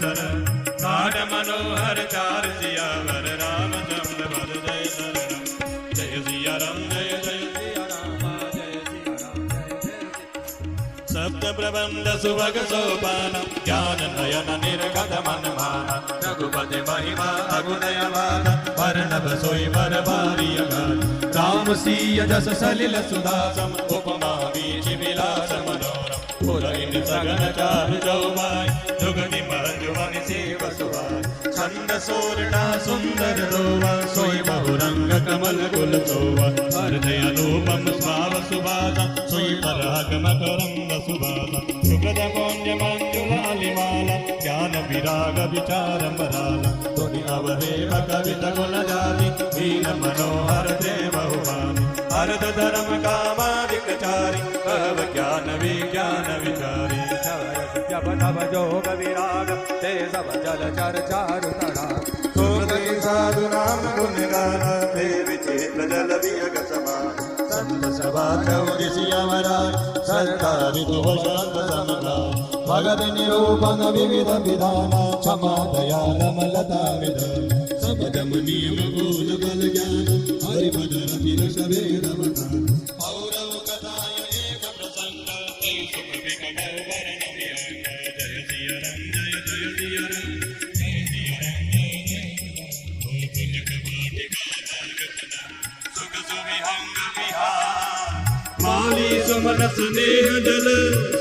शरण लाड मनोहर चार सियावर रामचंद्र पद जय शरणम। जय सिया राम जय जय सिया राम जय सिया राम जय जय। सप्त प्रबंध सुभग सोपान ज्ञान नयन निर्गत मन मान रघुपति महिमा अगुणय मान वर्णव सोई वर बारिय गान। राम सीय जस सलिल सुदासम उपमा बीच विलास मनोरम पुरैन सगन चारु चौपाई जुगति मंजुवन सेव सुभाई। छंद सोरठा सुंदर रोवा सोई बहुरंग कमल कुल सोवा हृदय अनुपम स्भाव सुभाषा सोई पराग मकरंद सुभाषा। सुकृत कुंज मंजुलालिमाला ज्ञान विराग विचार मराला तुनि अवधेव कवित गुण जाति दीन मनोहर देव बहुमानि। अर्ध धर्म कामादिक चारि कहव ज्ञान विज्ञान विचारी। जब तब जोग विराग ते सब जल चर चारु तड़ा सोगति साधु नाम गुण गाना ते विचित्र जल वियग समान। संत सभा चौदिसी अमराय सरकार विदुह शांत समगाय। भगत निरूपण विविध विधान क्षमा दया मलता विधान। सब जम नियम बोध बल ज्ञान हरिपद रति रस वेद बखान। पौरव कथाय एक प्रसंग ते सुख विकटौ वरण व्यंग। जय सिया राम जय जय सिया राम जय सिया राम जय जय। ओ पुण्य कवाटिका जगतना सुख सुविहंग विहार। माली सुमन स्नेह जल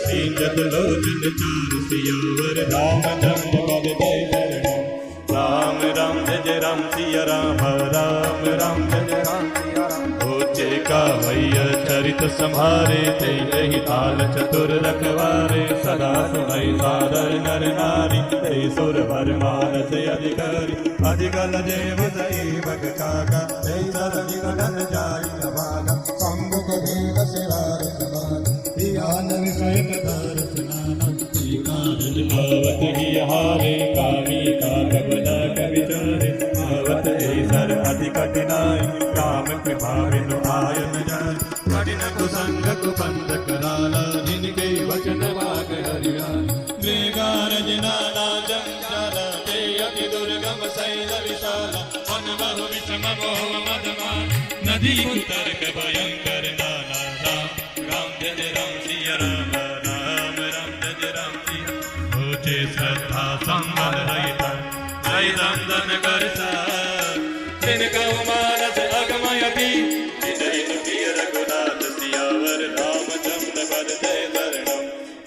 सींचत लोचन चार सियावर रामचंद्र पद जय शरणम। राम राम जय राम सिया राम राम राम जय राम सिया राम। होचे का भैया चरित संभारे ते ही ताल चतुर रखवारे सदा सुनई सादर नर नारी ते सुर भर मानस अधिकारी। अधिकल देव जय भग काका ते सर निगन जाई भागा। संमुख देव सिवार समान ध्यान विषय कर स्नान। कारण भावत ही हारे कामी का कबला कविचारे भावत ही सर अति कठिनाई काम कृपा बिनु आयन जाय। कठिन कुसंग कुबंध कराला जिनके वचन वाग हरियान। मृगार जिनाना जंजाल ते अति दुर्गम शैल विशाला। वन बहु विषम मोह मदमान नदी कुतर्क भयंकर नाला। राम राम जय राम सिया राम राम राम जय राम सिया। होचे श्रद्धा संबल रहित जय दंदन करसा। तिनका मानस अगमयति विजय प्रिय रघुनाथ सियावर रामचंद्र पद जय शरणम।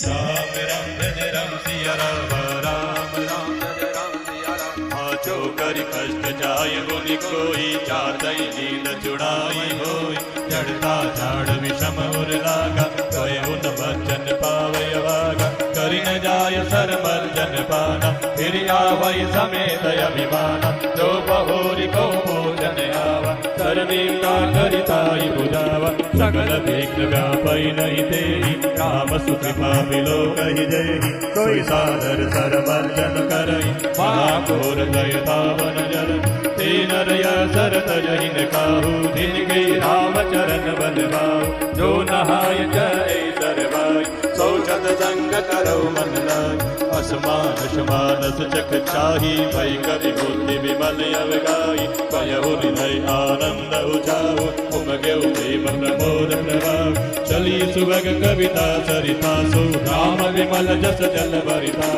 राम राम जय राम सिया राम राम राम जय राम सिया राम। आचो करि कष्ट जाय गुनि कोई चातई नींद चुड़ाई होई। जड़ता झाड़ विषम उर लागा कोय उन बचन पावय वागा। करि न जाय सर मर्जन पाना फिर आवै समेत अभिमाना। जो बहोरी को भोजन आवा सरदीप का करिताई बुझावा। सकल विघ्न व्यापै नहीं देहि राम सुकृपा बिलो कहि जेहि। सोई सादर सर मर्जन करई महाघोर दय तावन जल। तीन रय सरत जहिन काहू जिनके राम चरण बलवाऊ। जो नहाय जय सरवाई शौचत संग करौ मन लाय। असमान समानस चख चाही भई कवि बुद्धि विमल अवगाई। कयहु हृदय आनंद उठाओ उमगेउ प्रेम प्रमोद प्रभाव। चली सुभग कविता सरिता सो राम विमल जस जल भरिता।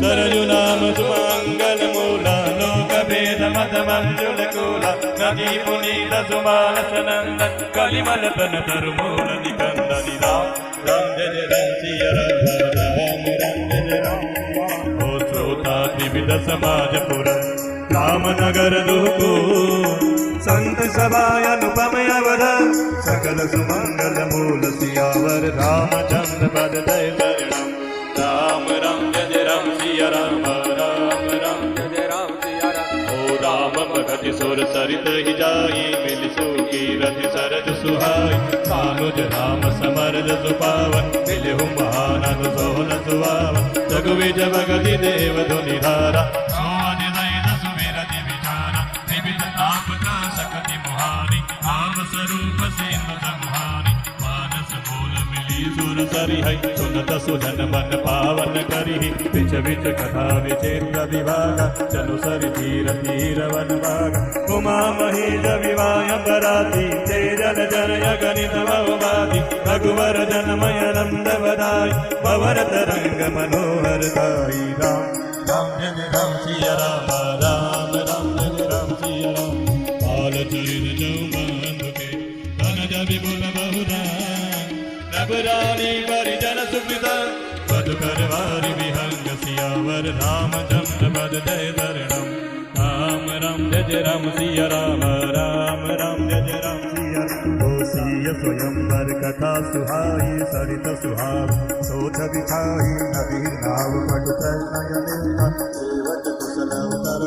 सरजु नाम सुमंगल मूला लोक भेद मद मंजुल कूला। नदी पुनीत सुमानस नंदन कलिमल तन तरु मूल निकंदन। राम राम जय राम सिया राम राम राम जय राम। ओ श्रोता त्रिविध समाज पुर राम नगर दुहको। संत सभाय अनुपम अवध सकल सुमंगल मूल सियावर रामचंद्र पद जय शरणम। राम राम जय राम सिया राम राम राम जय राम सिया राम। ओ राम भगति सुर सरित ही जाई मिल सुखी रति सरज सुहाई। सानुज राम समर्ज सुपावन मिलहु महानंद सोहन सुहावन। रघुवीर भगति देव धुनि धारा सकति मुहारी। आम स्वरूप सिंधु संहारी मानस मूल मिली सुर सरि है सुनत सुजन मन पावन करी विच विच कथा विचित्र विभाग चलो सरि धीर धीर वन भाग उमा महेश विवाह बराती तेजल जनय गणित बहुबादी रघुवर जनमय नंद बधाई भवर तरंग मनोहर दाई राम राम जय राम सिया राम राम राम जय राम सिया राम पाल चरित चौबंद के धनज विपुल बहुदान रघुरानी परिजन सुखिता पद करवारी विहंग सियावर रामचंद्र पद जय शरणम राम राम जय राम सिया राम राम राम जय राम सिया सिय स्वयंवर कथा सुहाई सरित सुहाव सोच बिछाई नदी नाव पट नयन सेवक कुशल उतर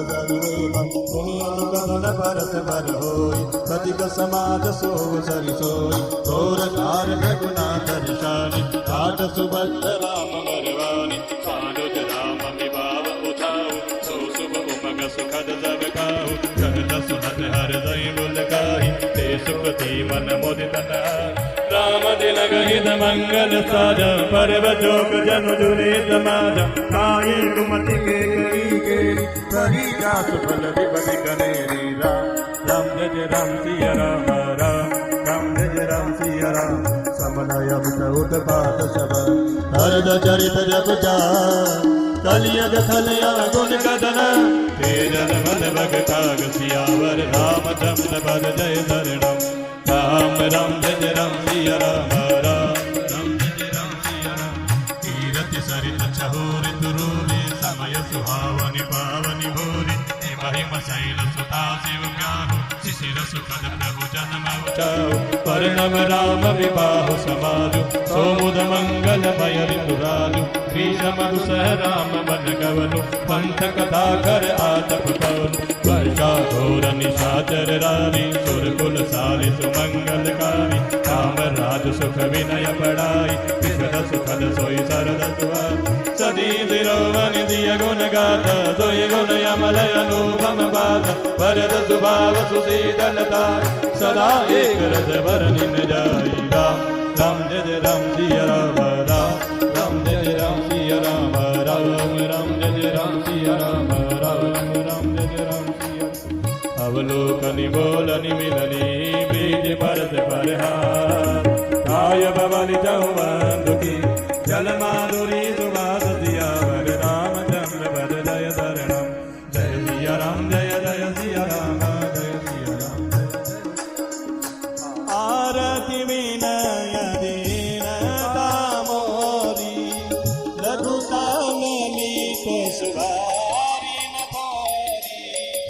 अनुकरण परस बर होई सतिक समाज सो सरि सोई तोर कार रघुनाथ निशानी काट सुभद्र राम बरवानी सानुज राम विभाव उठाऊ सो शुभ उमग सुखद सब खाऊ कहत सुनत हृदय बुलकाई ते सुखती मन मोदित राम दिल गहित मंगल साजा परव चोक जनु जुरे समाज काये कुमति के करी के करी जा सुफल विपति कनेरी राम राम जय राम सिया राम राम राम जय राम सिया राम समनय उठ पात सब हरद चरित जप जा कलियग खलया गुण कदन तेजन बल बग काग सियावर रामचंद्र पद जय शरणम राम राम जय राम सिया राम राम राम जय राम सिया राम तीरथ सरित चहोर तुरोले समय सुहावनि पावनि भोरे महिम शैल सुता शिव व्याहु शिशिर सुखद प्रभु जन्म उचाओ पर्णव राम विवाहु समाजु सोमुद मंगल भय ऋतुराजु भीषम दुसह राम बन गवनु पंथ कथा कर आतप कवनु वर्षा घोर निशाचर रानी सुरकुल सारि सुमंगलकारी काम राज सुख विनय पढ़ाई विशद सुखद सोई सरद सुहाई सदी दिरोवन दिय गुण गाथा सोई गुण यमल अनुपम बाध वरद सुभाव सुशीतलता सदा एक रस वरनिन जाई राम राम जय राम सिया राम राम राम जय राम सिया राम राम राम जय राम सिया राम राम राम जय राम सिया अवलोकनि बोलनि मिलनि बीज परस परहार काय भवनि चौबंद की जल माधुरी सुभाष सियावर रामचंद्र पद जय शरणम जय सिया राम जय सिया राम जय सिया राम आरति विनय दीनता मोरी लघुता ललित सुधारी न थारी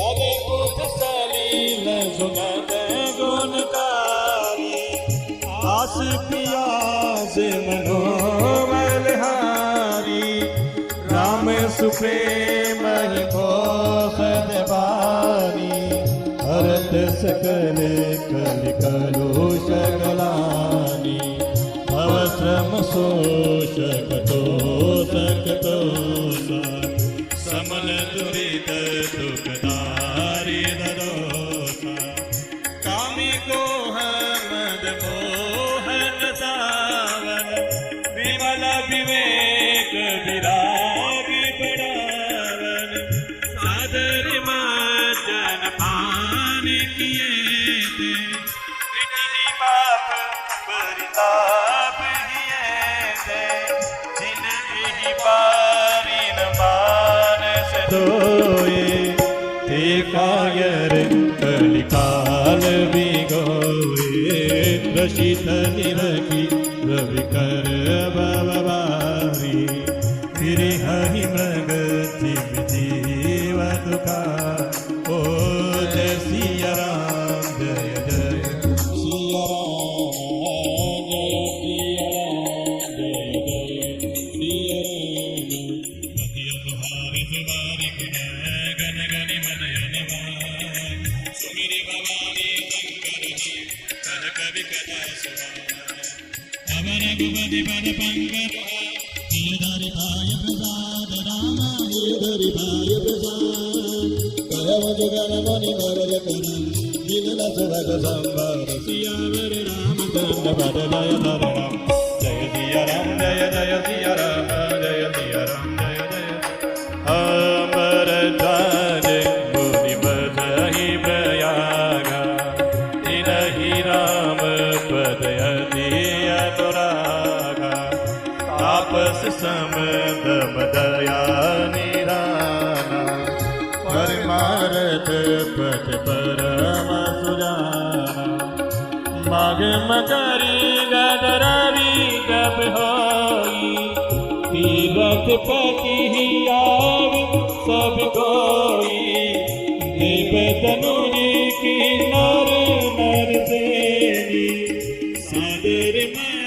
अद्भुत सलील सुगत गुणकारी आस पियास मनोबलहारी राम सुप्रेम भोषद बारी भरत सकल कल कलुष गलानी भव श्रम शोषक तोषक तोषा समन दुरित दुखदारी दरोषा कामी को मद मोहन सावन विमल विवेक विरागी बढ़ावन सादर माचन पान किए थे विजली बाप परिताप हिए थे जिन ही पारिन मानस धोए ते कायर कलिकाल बिगोए रशित निरखी रवि कर भवबारी फिर हरि मृग जीव जीव दुखा ओ जय सिया राम जय जय सिया राम जय सिया राम जय जय सिया राम पतिय सुहारि सुबारि गण गण मनयन सुमिरि भवानी शंकर जी कल कवि कथा सुहा अवर गुपति पद पंकज गिरधरि पाय प्रसाद राम गिरधरि पाय प्रसाद कहव जुगल मुनि वरद करम विमल सुभग संवर सियावर रामचंद्र पद जय शरणम सिया राम जय जय सिया राम जय सिया राम जय जय अमर द्वार मुनि बजहि प्रयागा तिनहि राम पद अति अनुरागा तापस सम दम दया निराना परमार्थ पथ परम सुजाना माग मकरी गदरवि गप होई तीरथ पति ही आव सब कोई देव तनुरी की नर नर सेनी सादर में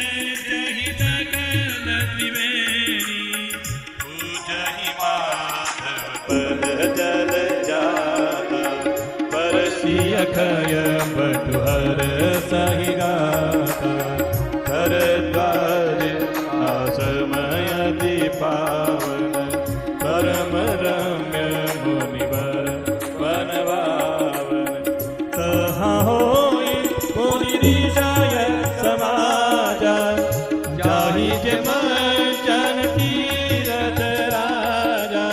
जहि सकल त्रिवेणी पूजहि माधव पद जल जाता परसिय खय बटुहर सहि गाता कर द्वार आसमयति पावन परम रम्य मुनिवर वनवावन कहाँ होई पुनि ऋषय समाजा जाहि जे मंचन तीरथ राजा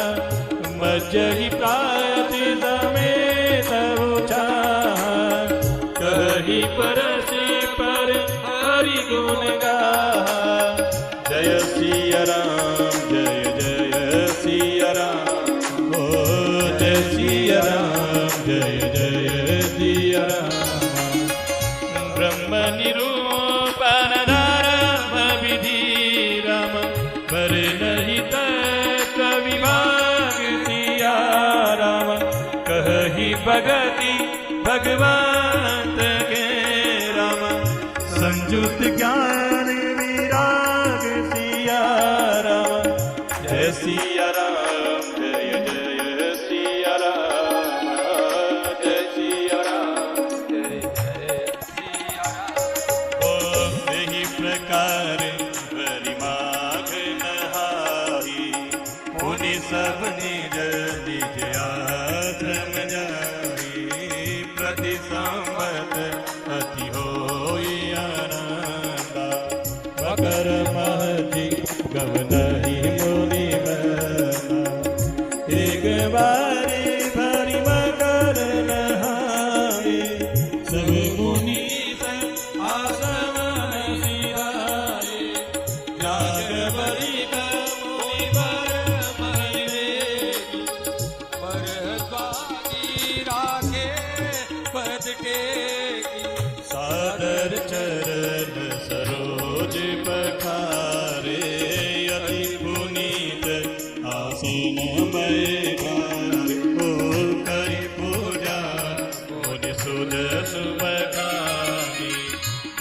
मज्जहि प्राति समेत उचार कहि परसि पर हरि गुण गाहा जय सिया राम जय जय सिया राम ओ जय सिया राम जय जय सिया राम ब्रह्म निरूपण धर्म विधि राम पर नहीं तक विभाग सिया राम कहि भगति भगवंत के राम संयुक्त ज्ञान विराग सिया राम जय सिया राम जय जय सिया राम जय सिया राम जय जय सिया राम ओ यही प्रकार बरि माघ नहाई पुनि सब निज निज आश्रम जाई प्रति संवत अति होई आनंदा मकर महति गवनहि मुनि बना एक बारी भरि मकर नहाए सब मुनि आसवन सिराए जाग बरि मुनि बर महिले परद्वारी राखे पद टेकी सादर चरण सरोज पखारे अति पुनीत आसीन बैठारे ओ करि पूजा मुनि सुध सुबखानी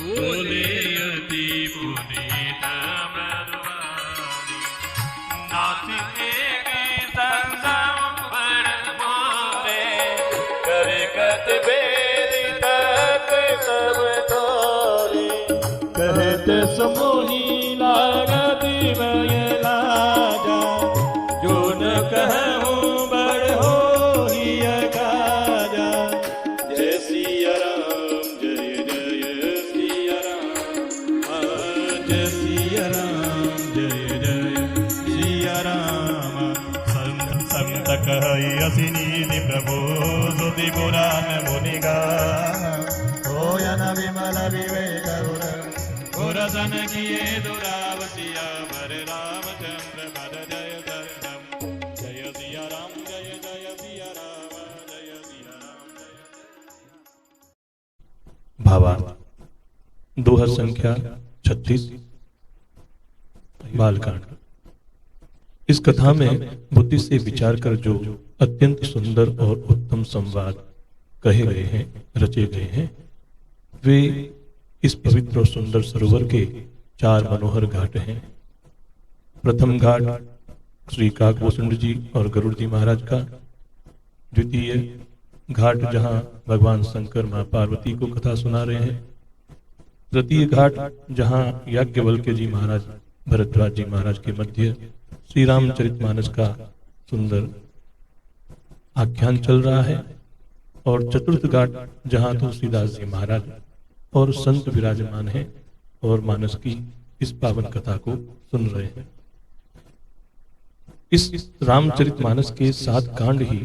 बोले अति पुनीत मधुवानी नासिके संसंवर बोले करगत बेद तक सब तोरे कहत समोही लागत भय लाजा जो न कहूँ बड़ होहि अकाजा जय सिया राम जय जय सिया राम जय सिया राम जय जय सिया राम संत कहई असिनी प्रभु सुति पुराण मुनिगा होयन विमल विवेक पुरसन किए दुरावसिया वर रामचंद्र पद जय शरणम जय सिया राम जय जय सिया राम जय सिया राम जय भावार्थ दोहा संख्या 36 बालकांड। इस कथा में बुद्धि से विचार कर जो अत्यंत सुंदर और उत्तम संवाद कहे गए हैं, रचे गए हैं, वे इस पवित्र और सुंदर सरोवर के 4 मनोहर घाट हैं। प्रथम घाट श्री काकभूषण जी और गरुड़ जी महाराज का, द्वितीय घाट जहां भगवान शंकर मां पार्वती को कथा सुना रहे हैं, तृतीय घाट जहां याज्ञवल्क्य जी महाराज भरद्वाज जी महाराज के मध्य श्री रामचरितमानस का सुंदर आख्यान चल रहा है, और चतुर्थ घाट जहां तुलसीदास जी महाराज और संत विराजमान हैं और मानस की इस पावन कथा को सुन रहे हैं। इस रामचरितमानस के 7 कांड ही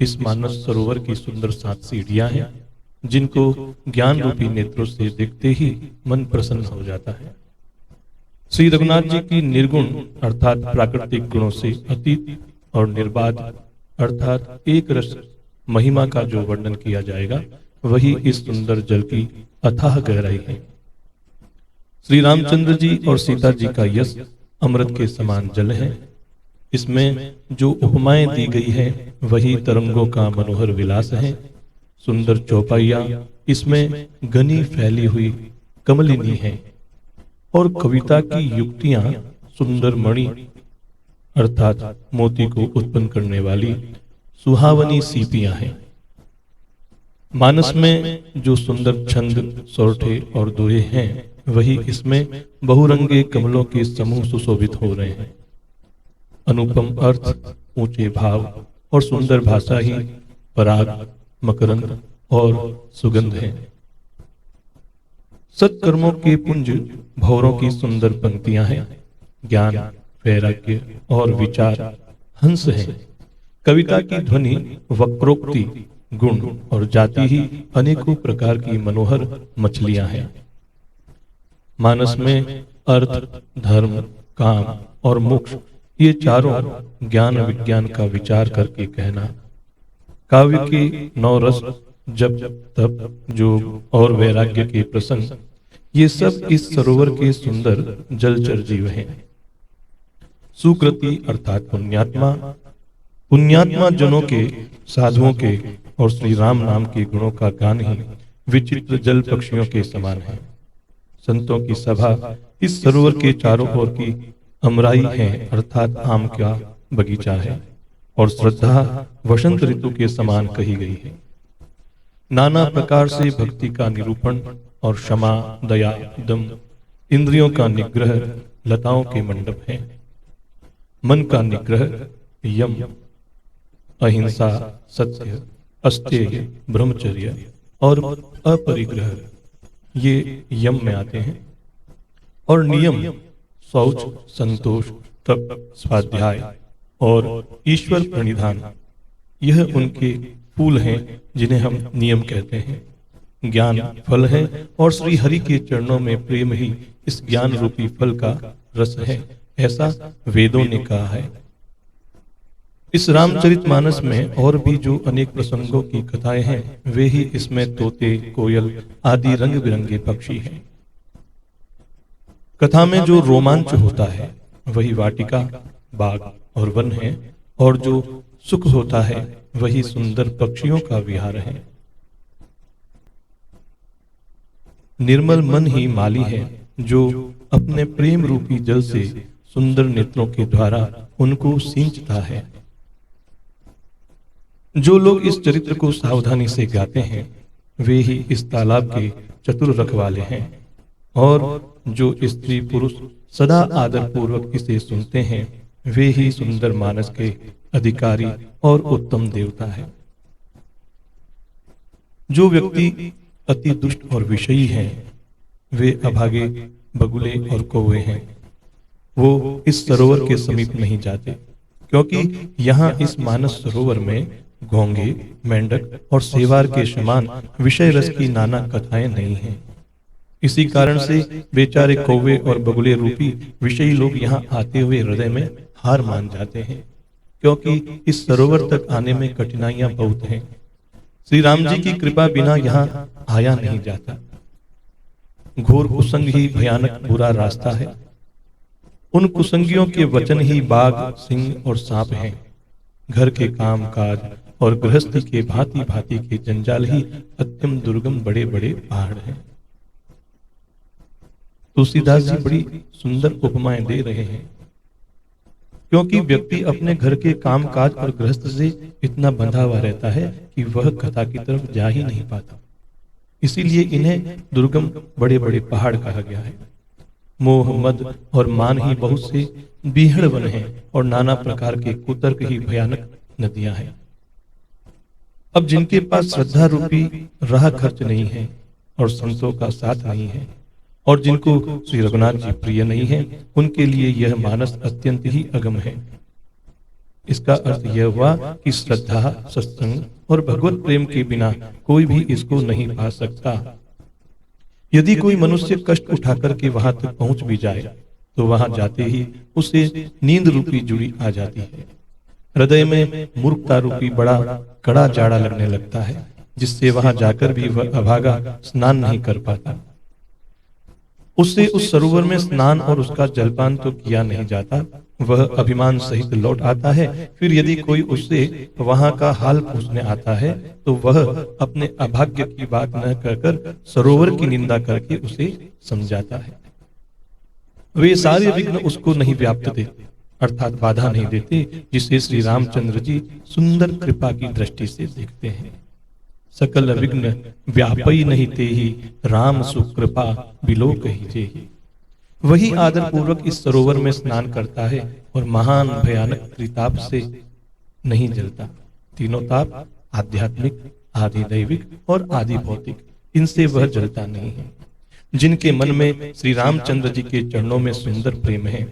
इस मानस सरोवर की सुंदर 7 सीढ़ियां हैं, जिनको ज्ञान रूपी नेत्रों से देखते ही मन प्रसन्न हो जाता है। श्री रघुनाथ जी की निर्गुण अर्थात प्राकृतिक गुणों से अतीत और निर्बाध अर्थात एक रस महिमा का जो वर्णन किया जाएगा, वही इस सुंदर जल की अथाह गहराई है। श्री रामचंद्र जी और सीता जी का यश अमृत के समान जल है। इसमें जो उपमाएं दी गई है वही तरंगों का मनोहर विलास है। सुंदर चौपाइयां इसमें घनी फैली हुई कमलिनी है और कविता की युक्तियां सुंदर मणि अर्थात मोती को उत्पन्न करने वाली सुहावनी सीपियां हैं। मानस में जो सुंदर छंद, सौरठे और दोहे हैं, वही इसमें बहुरंगे कमलों के समूह सुशोभित हो रहे हैं। अनुपम अर्थ, ऊंचे भाव और सुंदर भाषा ही पराग, मकरंद और सुगंध है। सत्कर्मों के पुंज भौरों की सुंदर पंक्तियां हैं। ज्ञान, वैराग्य और विचार हंस है। कविता की ध्वनि, वक्रोक्ति, गुण और जाति ही अनेकों प्रकार की मनोहर मछलियां हैं। मानस में अर्थ, धर्म, काम और मोक्ष ये चारों ज्ञान विज्ञान का विचार करके कहना। काव्य के 9 रस, जप, तप, जोग और वैराग्य के प्रसंग, ये सब इस सरोवर के सुंदर जलचर जीव हैं। सुकृति अर्थात पुण्यात्मा, पुण्यात्मा जनों के, साधुओं के और श्री राम नाम के गुणों का गान ही विचित्र जल पक्षियों के समान है। संतों की सभा इस सरोवर के चारों ओर की अमराई है अर्थात आम का बगीचा है और श्रद्धा वसंत ऋतु के समान कही गई है। नाना प्रकार से भक्ति का निरूपण और क्षमा, दया, दम, इंद्रियों का निग्रह लताओं के मंडप है। मन का निग्रह यम, अहिंसा, सत्य, अस्तेय, ब्रह्मचर्य और अपरिग्रह ये यम में आते हैं। और नियम शौच, संतोष, तप, स्वाध्याय और ईश्वर प्रणिधान, यह उनके फूल हैं जिन्हें हम नियम कहते हैं। ज्ञान फल है और श्री हरि के चरणों में प्रेम ही इस ज्ञान रूपी फल का रस है, ऐसा वेदों ने कहा है। इस रामचरितमानस में और भी जो अनेक प्रसंगों की कथाएं हैं, वे ही इसमें तोते, कोयल आदि रंग बिरंगे पक्षी हैं। कथा में जो रोमांच होता है वही वाटिका, बाग और वन है, और जो सुख होता है वही सुंदर पक्षियों का विहार है। निर्मल मन ही माली है, जो अपने प्रेम रूपी जल से सुंदर नेत्रों के द्वारा उनको सींचता है। जो लोग इस चरित्र को सावधानी से गाते हैं, वे ही इस तालाब के चतुर रखवाले हैं, और जो स्त्री पुरुष सदा आदर पूर्वक इसे सुनते हैं, वे ही सुंदर मानस के अधिकारी और उत्तम देवता है। जो व्यक्ति अति दुष्ट और विषयी हैं, वे अभागे, बगुले और कौवे हैं। वो इस सरोवर के समीप नहीं जाते, क्योंकि यहाँ इस मानस सरोवर में घोंगे, मेंढक और सेवार के समान विषय रस की नाना कथाएं नहीं हैं। इसी कारण से बेचारे कौवे और बगुले रूपी विषयी लोग यहाँ आते हुए हृदय में हार मान जाते हैं, क्योंकि इस सरोवर तक आने में कठिनाइयां बहुत हैं। श्री राम जी की कृपा बिना यहाँ आया नहीं जाता। घोर कुसंग ही भयानक बुरा रास्ता है। उन कुसंगियों के वचन ही बाघ, सिंह और सांप हैं। घर के काम काज और गृहस्थी के भांति भांति के जंजाल ही अत्यंत दुर्गम बड़े बड़े पहाड़ हैं। तुलसीदास जी बड़ी सुंदर उपमाएं दे रहे हैं, क्योंकि व्यक्ति अपने घर के काम काज और गृहस्थ से इतना बंधा हुआ रहता है कि वह कथा की तरफ जा ही नहीं पाता। इसीलिए इन्हें दुर्गम बड़े बड़े पहाड़ कहा गया है। मोह, मद और मान ही बहुत से बीहड़ वन हैं और नाना प्रकार के कुतर्क ही भयानक नदियां हैं। अब जिनके पास श्रद्धा रूपी राह खर्च नहीं है और संतों का साथ नहीं है, और जिनको श्री रघुनाथ जी प्रिय नहीं है, उनके लिए यह मानस अत्यंत ही अगम है। इसका अर्थ यह हुआ कि श्रद्धा, सत्संग और भगवत प्रेम के बिना कोई भी इसको नहीं पा सकता। यदि कोई मनुष्य कष्ट उठाकर के वहां तक पहुंच भी जाए तो वहां जाते ही उसे नींद रूपी जुड़ी आ जाती है। हृदय में मूर्खता रूपी बड़ा कड़ा जाड़ा लगने लगता है, जिससे वहां जाकर भी वह अभागा स्नान नहीं कर पाता। उससे उस सरोवर में स्नान और उसका जलपान तो किया नहीं जाता, वह अभिमान सहित लौट आता है। फिर यदि कोई उससे वहां का हाल पूछने आता है तो वह अपने अभाग्य की बात न कहकर सरोवर की निंदा करके उसे समझाता है। वे सारे विघ्न उसको नहीं व्याप्त देते, अर्थात बाधा नहीं देते, जिसे श्री रामचंद्र जी सुंदर कृपा की दृष्टि से देखते हैं। सकल विघ्न व्यापई नहीं ते ही, राम सुकृपा बिलोक ही जे ही। वही आदर पूर्वक इस सरोवर में स्नान करता है और महान भयानक त्रिताप से नहीं जलता। तीनों ताप, आध्यात्मिक, आदि दैविक और आदि भौतिक, इनसे वह जलता नहीं है। जिनके मन में श्री रामचंद्र जी के चरणों में सुंदर प्रेम है,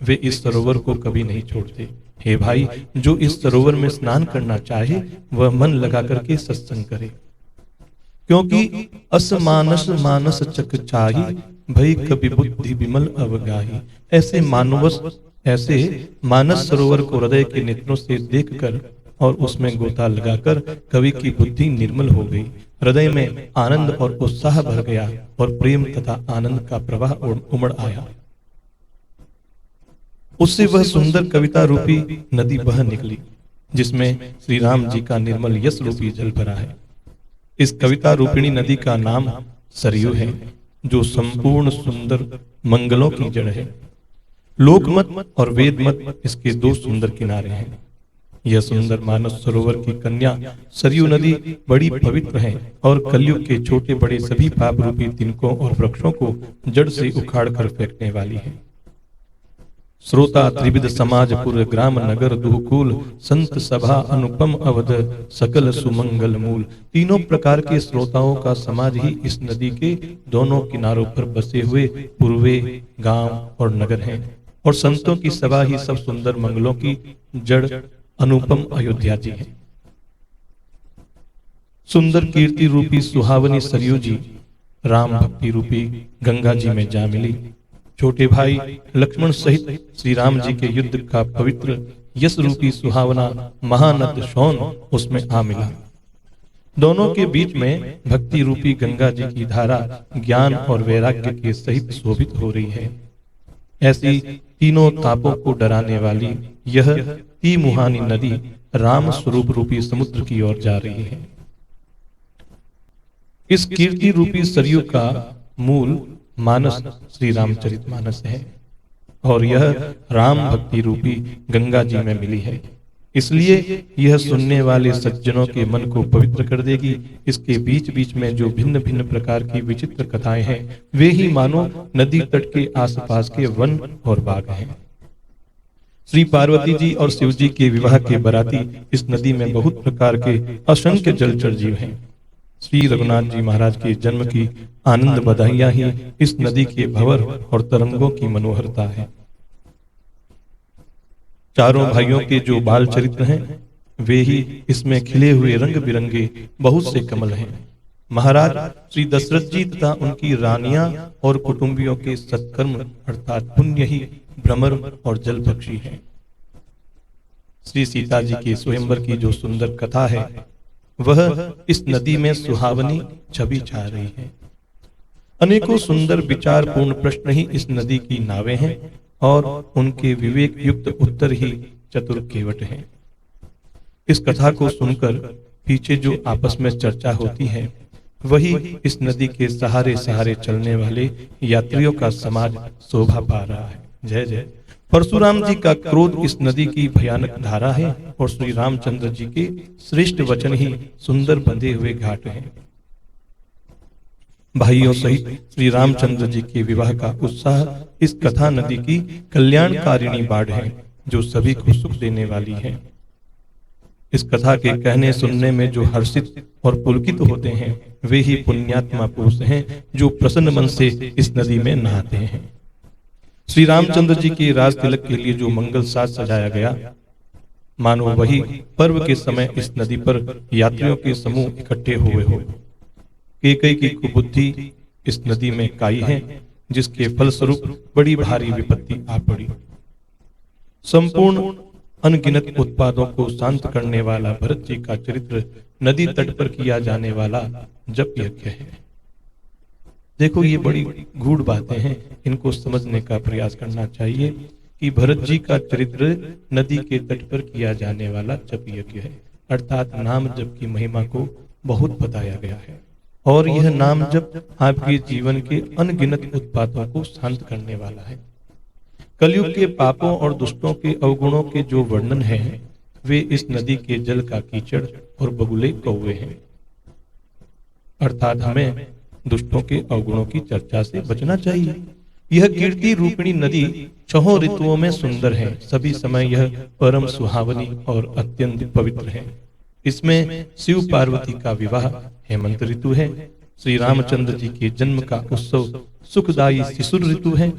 वे इस सरोवर को कभी नहीं छोड़ते। हे भाई, जो इस सरोवर में स्नान करना चाहे वह मन लगा करके सत्संग करे, क्योंकि असमानस मानस चक चाही, भई कभी बुद्धि विमल अवगाही। ऐसे मानस सरोवर को हृदय के नेत्रों से देखकर और उसमें गोता लगाकर कवि की बुद्धि निर्मल हो गई। हृदय में आनंद और उत्साह भर गया और प्रेम तथा आनंद का प्रवाह उमड़ आया। उससे वह सुंदर कविता रूपी नदी बह निकली, जिसमें श्री राम जी का निर्मल यश रूपी जल भरा है। इस कविता रूपिणी नदी का नाम सरयू है, जो संपूर्ण सुंदर मंगलों की जड़ है। लोकमत और वेदमत इसके दो सुंदर किनारे हैं। यह सुंदर मानस सरोवर की कन्या सरयू नदी बड़ी पवित्र है और कलयुग के छोटे बड़े सभी पाप रूपी तिनकों और वृक्षों को जड़ से उखाड़ कर फेंकने वाली है। श्रोता त्रिविध समाजपुर ग्राम नगर दुहकूल, संत सभा अनुपम अवध सकल सुमंगल मूल। तीनों प्रकार के श्रोताओं का समाज ही इस नदी के दोनों किनारों पर बसे हुए पूर्वे गांव और नगर हैं, और संतों की सभा ही सब सुंदर मंगलों की जड़ अनुपम अयोध्या जी है। सुंदर कीर्ति रूपी सुहावनी सरयू जी राम भक्ति रूपी गंगा जी में जा मिली। छोटे भाई लक्ष्मण सहित श्री राम जी के युद्ध का पवित्र यश रूपी सुहावना महानद शौन उसमें आ मिला। दोनों के बीच में भक्ति रूपी गंगा जी की धारा ज्ञान और वैराग्य के सहित शोभित हो रही है। ऐसी तीनों तापों को डराने वाली यह तिमुहानी नदी राम स्वरूप रूपी समुद्र की ओर जा रही है। इस कीर्ति रूपी सरयू का मूल मानस श्री रामचरितमानस है और यह राम भक्ति रूपी गंगा जी में मिली है। इसलिए यह सुनने वाले सज्जनों के मन को पवित्र कर देगी। इसके बीच बीच में जो भिन्न भिन्न प्रकार की विचित्र कथाएं हैं, वे ही मानो नदी तट के आसपास के वन और बाग हैं। श्री पार्वती जी और शिव जी के विवाह के बराती इस नदी में बहुत प्रकार के असंख्य जलचर जीव हैं। श्री रघुनाथ जी महाराज के जन्म की आनंद बधाइयां ही इस नदी के भंवर और तरंगों की मनोहरता है। चारों भाइयों के जो बाल चरित्र हैं, वे ही इसमें खिले हुए रंग बिरंगे बहुत से कमल हैं। महाराज श्री दशरथ जी तथा उनकी रानियां और कुटुंबियों के सत्कर्म अर्थात पुण्य ही भ्रमर और जल पक्षी है। श्री सीता जी के स्वयंवर की जो सुंदर कथा है, वह इस नदी में सुहावनी छवि छा रही है। अनेकों सुंदर विचारपूर्ण प्रश्न ही इस नदी की नावें हैं और उनके विवेक युक्त उत्तर ही चतुर केवट हैं। इस कथा को सुनकर पीछे जो आपस में चर्चा होती है, वही इस नदी के सहारे सहारे चलने वाले यात्रियों का समाज शोभा पा रहा है। जय जय। परशुराम जी का क्रोध इस नदी की भयानक धारा है और श्री रामचंद्र जी के श्रेष्ठ वचन ही सुंदर बंधे हुए घाट हैं। भाइयों सहित श्री रामचंद्र जी के विवाह का उत्साह इस कथा नदी की कल्याणकारिणी बाढ़ है, जो सभी को सुख देने वाली है। इस कथा के कहने सुनने में जो हर्षित और पुलकित होते हैं वे ही पुण्यात्मा पुरुष हैं जो प्रसन्न मन से इस नदी में नहाते हैं। श्री रामचंद्र जी के राज तिलक के लिए जो मंगल साज सजाया गया, मानो वही पर्व के समय इस नदी पर यात्रियों के समूह इकट्ठे हुए हो। केकई की कुबुद्धि इस नदी में काई है, जिसके फलस्वरूप बड़ी भारी विपत्ति आ पड़ी। संपूर्ण अनगिनत उत्पादों को शांत करने वाला भरत जी का चरित्र नदी तट पर किया जाने वाला जप यज्ञ है। देखो, ये बड़ी गूढ़ बातें हैं, इनको समझने का प्रयास करना चाहिए कि भरत जी का चरित्र नदी के तट पर किया जाने वाला जप यज्ञ है, अर्थात नाम जप की महिमा को बहुत बताया गया है। और यह नाम जप आपके जीवन के अनगिनत उत्पादों को शांत करने वाला है। कलयुग के पापों और दुष्टों के अवगुणों के जो वर्णन है वे इस नदी के जल का कीचड़ और बगुले कौवे हैं। अर्थात हमें दुष्टों के अवगुणों की चर्चा से बचना चाहिए। यह कीर्ति रूपिणी नदी छहों ऋतुओं में सुंदर है, सभी समय यह परम सुहावनी और अत्यंत पवित्र है। इसमें शिव पार्वती का विवाह हेमंत ऋतु है, श्री रामचंद्र जी के जन्म का उत्सव सुखदायी शिशुर ऋतु है,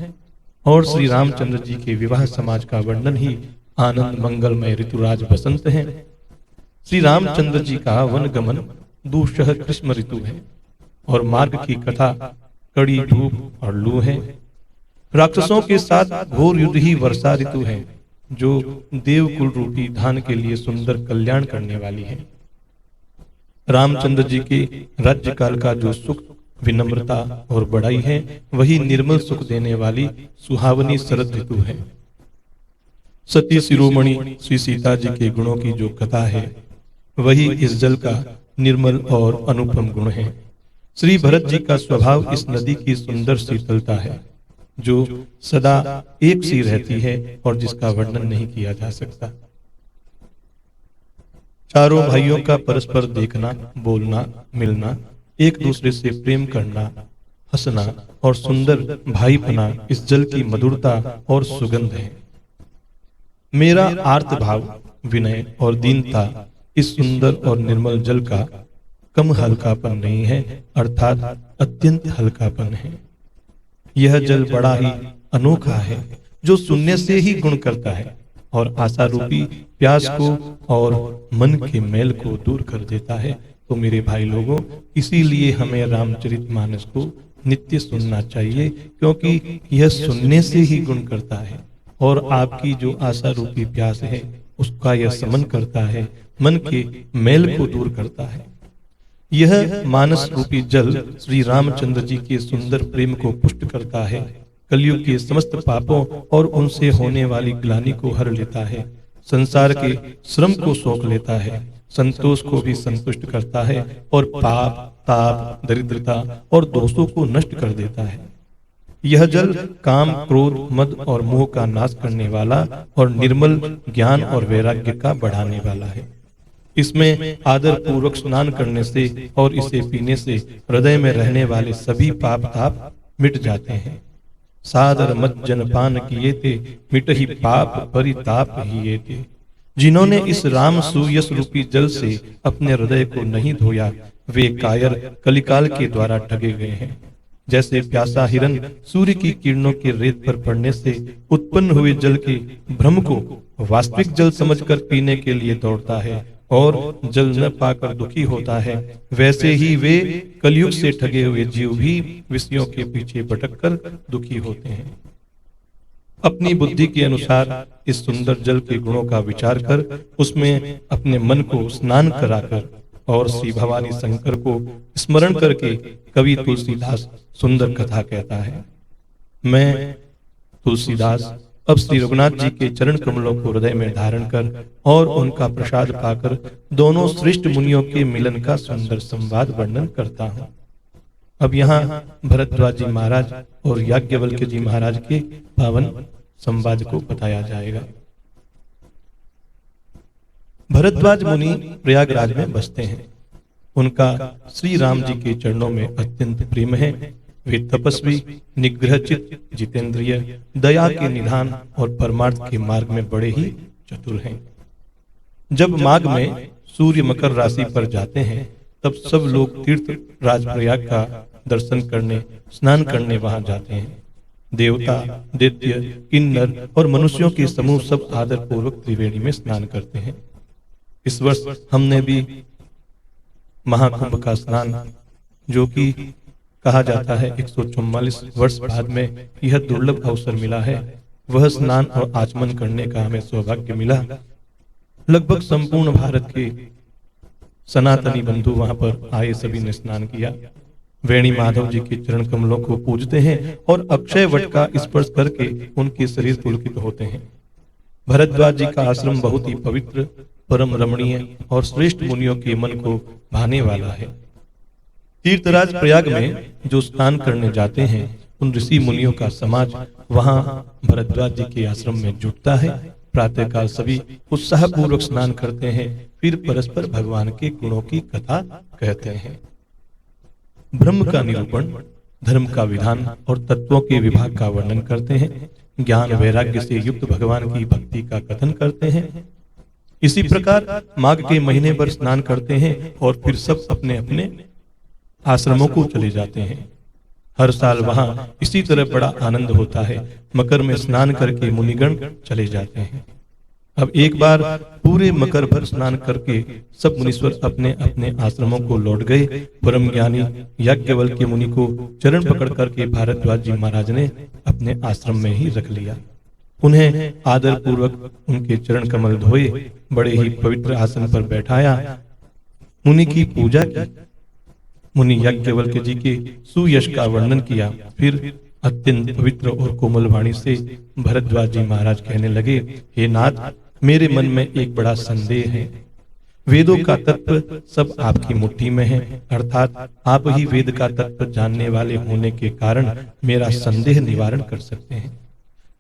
और श्री रामचंद्र जी के विवाह समाज का वर्णन ही आनंद मंगलमय ऋतुराज बसंत है। श्री रामचंद्र जी का वन गमन दूषह ग्रीष्म ऋतु है, और मार्ग की कथा कड़ी धूप और लू है। राक्षसों के साथ घोर युद्ध ही वर्षा ऋतु है, जो देवकुल रूपी धान के लिए सुंदर कल्याण करने वाली है। रामचंद्र जी के राज्य काल का जो सुख, विनम्रता और बड़ाई है, वही निर्मल सुख देने वाली सुहावनी शरद ऋतु है। सती शिरोमणि श्री सीता जी के गुणों की जो कथा है, वही इस जल का निर्मल और अनुपम गुण है। श्री भरत जी का स्वभाव इस नदी की सुंदर शीतलता है, जो सदा एक सी रहती है और जिसका वर्णन नहीं किया जा सकता। चारों भाइयों का परस्पर देखना, बोलना, मिलना, एक दूसरे से प्रेम करना, हंसना और सुंदर भाईपना इस जल की मधुरता और सुगंध है। मेरा आर्त भाव, विनय और दीनता इस सुंदर और निर्मल जल का कम हल्कापन नहीं है, अर्थात अत्यंत हल्कापन है। यह जल बड़ा ही अनोखा है, जो सुनने से ही गुण करता है और आशा रूपी प्यास को और मन के मैल को दूर कर देता है। तो मेरे भाई लोगों, इसीलिए हमें रामचरितमानस को नित्य सुनना चाहिए, क्योंकि यह सुनने से ही गुण करता है और आपकी जो आशा रूपी प्यास है उसका यह समन करता है, मन के मैल को दूर करता है। यह मानस रूपी जल श्री रामचंद्र जी के सुंदर प्रेम को पुष्ट करता है, कलयुग के समस्त पापों और उनसे होने वाली ग्लानि को हर लेता है, संसार के श्रम को सोख लेता है, संतोष को भी संतुष्ट करता है और पाप, ताप, दरिद्रता और दोषों को नष्ट कर देता है। यह जल काम, क्रोध, मद और मोह का नाश करने वाला और निर्मल ज्ञान और वैराग्य का बढ़ाने वाला है। इसमें आदर पूर्वक स्नान करने से और इसे पीने से हृदय में रहने वाले सभी पाप ताप मिट जाते हैं। सादर मत जनपान किए थे, मिट ही पाप परिताप हिए थे। जिन्होंने इस राम सूयस रूपी जल से अपने हृदय को नहीं धोया, वे कायर कलिकाल के द्वारा ठगे गए हैं। जैसे प्यासा हिरन सूर्य की किरणों के रेत पर पड़ने से उत्पन्न हुए जल के भ्रम को वास्तविक जल समझकर पीने के लिए दौड़ता है और जल न पाकर दुखी होता है, वैसे ही वे कलयुग से ठगे हुए जीव भी विषयों के पीछे भटककर दुखी होते हैं। अपनी बुद्धि के अनुसार इस सुंदर जल के गुणों का विचार कर उसमें अपने मन को स्नान कराकर और श्री भवानी शंकर को स्मरण करके कवि तुलसीदास सुंदर कथा कहता है। मैं तुलसीदास अब श्री रघुनाथ जी के चरण कमलों को हृदय में धारण कर और उनका प्रसाद पाकर दोनों श्रेष्ठ मुनियों के मिलन का सुंदर संवाद वर्णन करता हूँ। अब यहाँ भरद्वाज जी महाराज और याज्ञवल्क्य जी महाराज के पावन संवाद को बताया जाएगा। भरद्वाज मुनि प्रयागराज में बसते हैं। उनका श्री राम जी के चरणों में अत्यंत प्रेम है। वे तपस्वी, निग्रहचित, जितेंद्रिय, दया के निधान और परमार्थ के मार्ग में बड़े ही चतुर हैं। जब माघ में सूर्य मकर राशि पर जाते हैं तब सब लोग तीर्थ राजप्रयाग का दर्शन करने, स्नान करने वहां जाते हैं। देवता, दैत्य, किन्नर और मनुष्यों के समूह सब आदर पूर्वक त्रिवेणी में स्नान करते हैं। इस वर्ष हमने भी महाकुंभ का स्नान, जो कि कहा जाता है 144 वर्ष बाद में यह दुर्लभ अवसर मिला है, वह स्नान और आचमन करने का हमें सौभाग्य मिला। लगभग संपूर्ण भारत के सनातनी बंधु वहां पर आए, सभी ने स्नान किया। वेणी माधव जी के चरण कमलों को पूजते हैं और अक्षय वट का स्पर्श करके उनके शरीर पुलकित होते हैं। भरद्वाज जी का आश्रम बहुत ही पवित्र, परम रमणीय और श्रेष्ठ मुनियों के मन को भाने वाला है। तीर्थराज प्रयाग में जो स्नान करने जाते हैं उन ऋषि मुनियों का समाज वहां भरद्वाज जी के आश्रम में जुटता है। प्रातःकाल सभी उत्साह पूर्वक स्नान करते हैं, फिर परस्पर भगवान के गुणों की कथा कहते हैं। ब्रह्म का निरूपण, धर्म का विधान और तत्वों के विभाग का वर्णन करते हैं। ज्ञान वैराग्य से युक्त भगवान की भक्ति का कथन करते हैं। इसी प्रकार माघ के महीने पर स्नान करते हैं और फिर सब अपने अपने आश्रमों को चले जाते हैं। हर साल वहां इसी तरह बड़ा आनंद होता है। मकर में स्नान करके मुनिगण चले जाते हैं। अब एक बार पूरे मकर भर स्नान करके सब मुनीश्वर अपने अपने आश्रमों को लौट गए। परम ज्ञानी याज्ञवल्क्य मुनि को चरण पकड़ करके भारद्वाज जी महाराज ने अपने आश्रम में ही रख लिया। उन्हें आदर पूर्वक उनके चरण कमल धोए, बड़े ही पवित्र आसन पर बैठाया, मुनि की पूजा की। मुनि याज्ञवल्क्य जी के सुयश का वर्णन किया। फिर अत्यंत पवित्र और कोमल वाणी से भरद्वाज जी महाराज कहने लगे, हे नाथ, मेरे मन में एक बड़ा संदेह है। वेदों का तत्व सब आपकी मुट्ठी में है, अर्थात आप ही वेद का तत्व जानने वाले होने के कारण मेरा संदेह निवारण कर सकते हैं।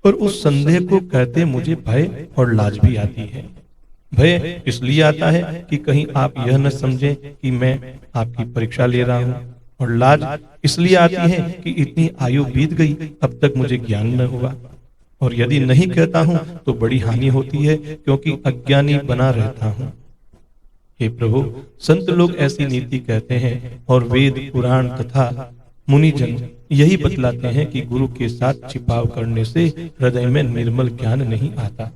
पर उस संदेह को कहते मुझे भय और लाज भी आती है। भय इसलिए आता है कि कहीं आप यह न समझें कि मैं आपकी परीक्षा ले रहा हूं, और लाज इसलिए आती है कि इतनी आयु बीत गई, अब तक मुझे ज्ञान न हुआ, और यदि नहीं कहता हूं तो बड़ी हानि होती है, क्योंकि अज्ञानी बना रहता हूं। हे प्रभु, संत लोग ऐसी नीति कहते हैं और वेद, पुराण तथा मुनिजन यही बतलाते हैं कि गुरु के साथ छिपाव करने से हृदय में निर्मल ज्ञान नहीं आता।